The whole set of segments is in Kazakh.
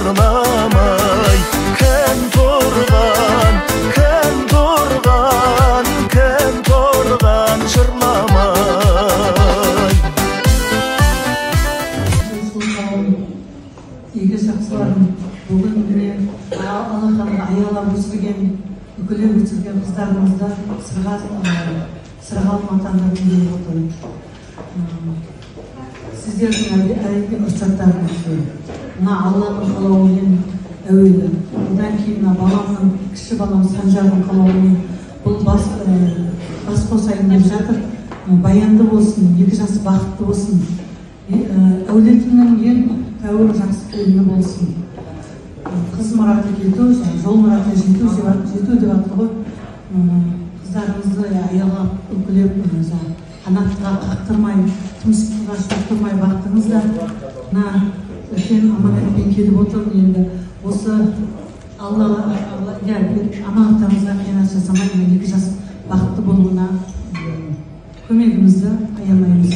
шырламай, кім тұрған шырламай. Игі жақсыларын бүгін міне Аллахтан аялап өсірген, үкілеп өсірген қыздарымызда сырға матандар келіп отыр. Сіздердің әрине ұрсаттарыңыз ғой. Мына Аллахтың қалауымен әуелі. Одан кейін баламның, кіші балам Санжардың қалауымен бұл бас қосайын деп жатыр. Баянды болсын, екі жасы бақытты болсын. Әулетінің ең тәуір жақсы келіні болсын. Қыз мұраты кету, жол мұраты жету деп атты ғой. Қыздарымызды аялап, үкілеп, қанатқа қақтырмай, тұмсыққа шоқтырмай бақтыңыздар. Үлкен аманатпен келіп отыр. Енді осы Аллаға аманаттарымызға қиянат жасамай, екі жас бақытты болуына көмегімізді аямаймыз.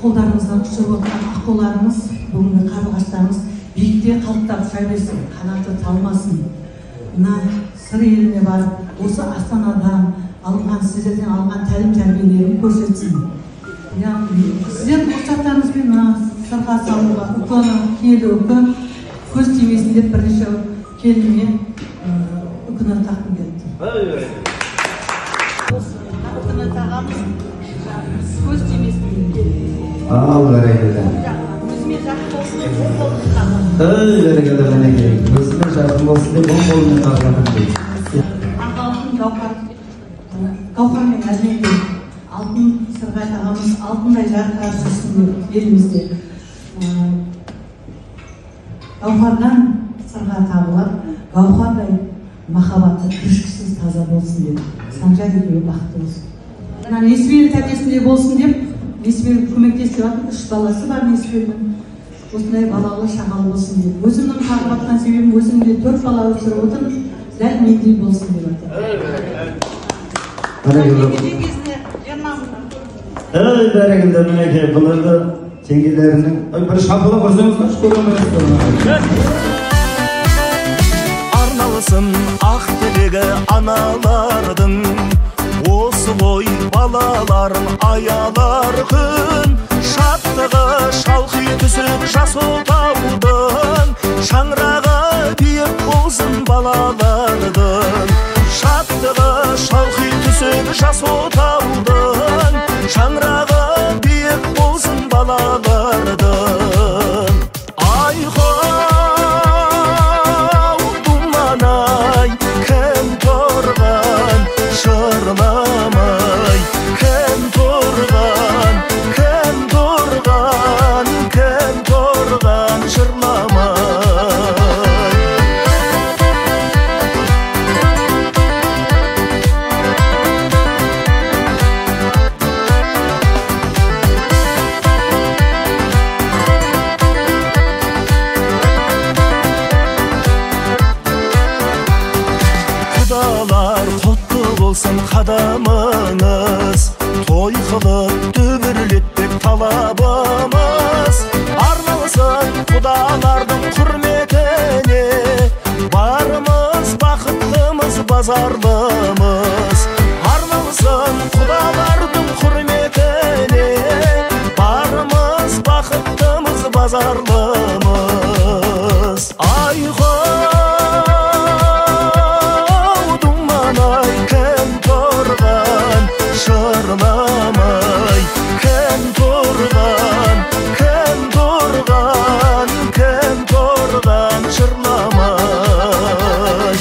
Қолдарымыздан күшіп отырған аққуларымыз, бүгінгі қарлығаштарымыз биікте қалықтап жайбайсын, қанаты талмасын. Сыр еліне барып, осы Астанадан алынған, сіздерден алынған тәлім-тәрбиелерін көрсетсін. Сіздердің ұрсаттарыңызбен сырға салуға, үкіні, киелі үкі, көз тимесін деп бірнеше келініне үкіні тақым кетті. Үкіні тағамыз көз тимесін деп келді. Ал бәрекелді. Өзіме жақын болсын деп бұл қолын тағам. Бәрекелді мінекей. Өзіме жақын болсын деп бұл қолын тағам. Ағалықтың Гауһармен әзірленген алтын Сырғат ағамыз алтындай жарқырап жүрсін деп елімізде. Гауһардан сырға табылып, Гауһардай махаббаты күшкісіз таза болсын деп. Санжар екеуі бақытты болсын. Несібелі тәтесінде болсын деп, Несібелі көмектесіп жатыр. 3 баласы бар Несібелінің. Осындай балалы шағалы болсын деп. Өзімнің тағып атқан себебім, өзімде 4 бала өсіріп отыр, дәл мендей болсын деп жатыр. Бәрекелді мінекей, бұларды теңгелерінің бір шапылы көрсеңіздер, арналсын ақ тілегі аналардың, осы ғой балаларын аялар күн. Шаттығы шалқи түсіп жас отаудың, шаңырағы биік болсын балалардың. Шаттығы шалқи түсіп жас отаудың, шаңырағы биік болсын балалардың. Айқау думанай, кім тұрған шырламай, кім тұрған шырламай. Құдалар құтты болсын қадамыңыз, той қылып дүбірлетпек талабымыз. Арналсын құдалардың құрметіне, барымыз бақыттымыз базарлымыз. Арналсын құдалардың құрметіне, барымыз бақыттымыз базарлымыз. Шырламай, кім тұрған шырламай.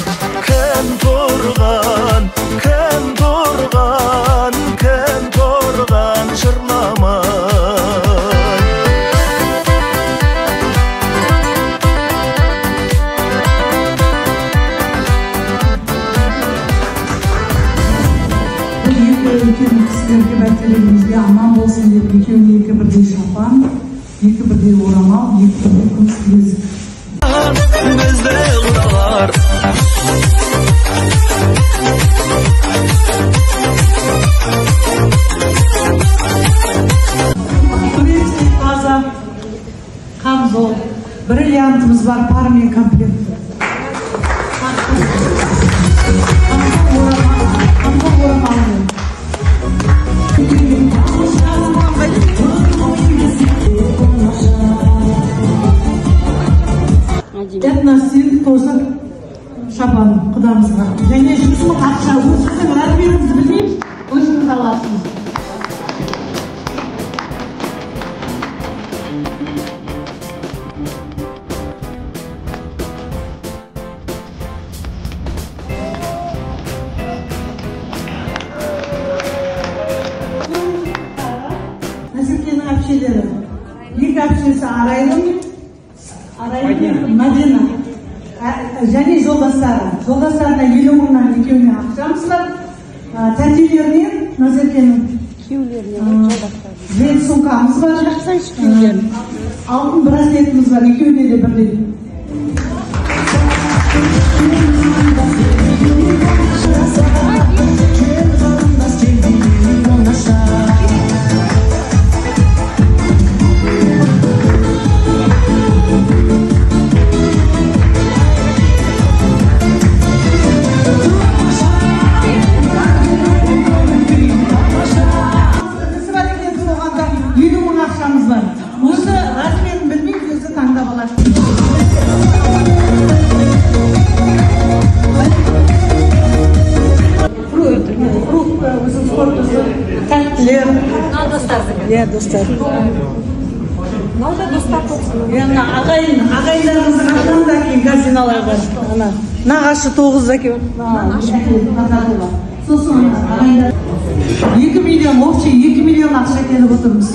Кім тұрған шырламай. Үлкен кісілерге бәйтерегімізге аман болсын деп, екеуіне екі бірдей шапан, екі бірдей орамал, екі бірдей күміс білезік. Бізде ұлдар Турецкий таза, камзол, бриллиант грантымыз бар, пармен комплект. Этносил тоже шабан құдамызға. Және 100 мың ақша, өзіңіздің размеріңізді білмейміз, өзіңіз аласыз. Назеркенің әпшелері. Екі әпшесі Арайлым, Мадина. Және жолдастары. Жолдастарына 50 мыңнан екеуіне ақшамыз бар. Тәтелерінен Назеркенің жел сумкамыз бар. Алтын браслетіміз бар, екеуіне де бірдей. Өзі размерін білмейді, өзі таңдап алады. Фрукт, өзі спортысы, тәттілер. Достар. Ағайындарымыздың атынан да кейін газиналар бар. Нағашы 9-да кейін. Сосын ағайындар. 2 миллион, общий 2 миллион ақша келіп отырмыз.